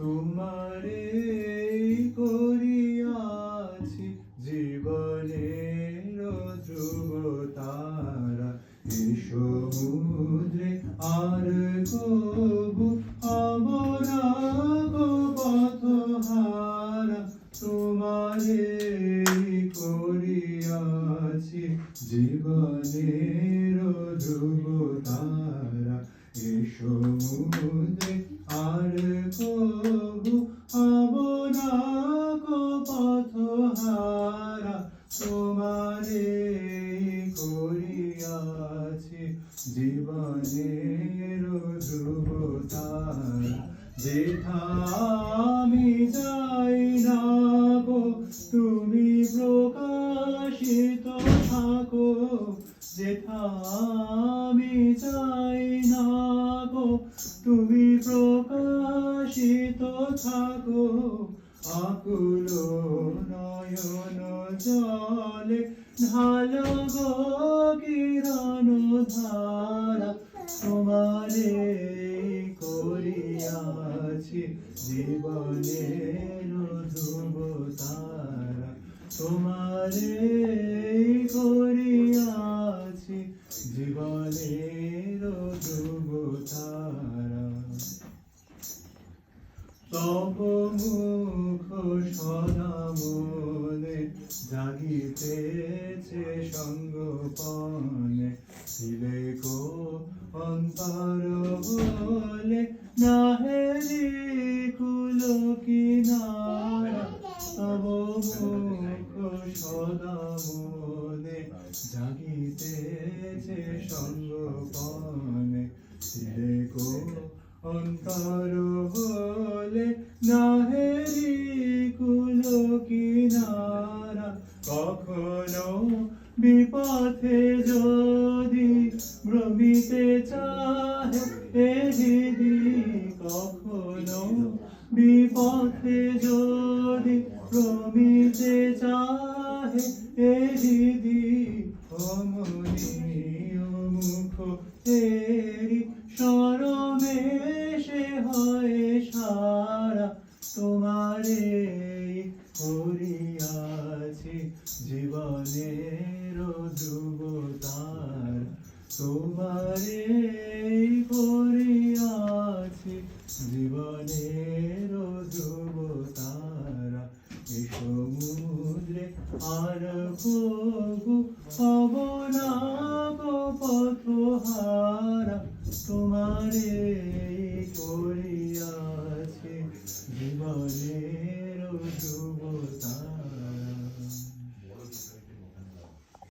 তোমারে করিয়াছি জীবনের ধ্রুবতারা, এই সমুদ্রে আর কবু হব না গো পথহারা। তোমারে করিয়াছি জীবনের ধ্রুবতারা, এই সমুদ্রে আর কবু হব না গো পথহারা। তোমারে করিয়াছি জীবনের ধ্রুবতারা, যেথা আমি যাই না গো তুমি প্রকাশিত থাকো, যেথা আমি যাই না গো তুমি প্রকাশিত থাকো। আকুল নয়ন জলে ঢালো গো কিরণ ধারা, তোমারে করিয়াছি জীবনের ধ্রুবতারা, তোমারে করিয়াছি জীবনের ধ্রুবতারা। তব মুখ সদা মনে জাগিতেছে সঙ্গপনে, ছিলে কো অন্তর বলে নাহেরি কুল কিনারা। তব মুখ সদা মনে জাগিতেছে সঙ্গপনে, ছিলে কো অন্তর বলে নাহেরি কুল কিনারা। কখনো বিপথে যদি ভ্রমিতে চাহে এ হৃদি, কখনো বিপথে যদি ভ্রমিতে চাহে এ হৃদি, অমনীয় মুখ তেরি সরমেশে হয় সারা। তোমারে করিয়াছি জীবনের ধ্রুবতারা, তোমারে করিয়াছি জীবনের ধ্রুবতারা, এই সমুদ্রে আর কবু হব না গো পথহারা। তোমারে করিয়াছি জীবনের ধ্রুবতারা।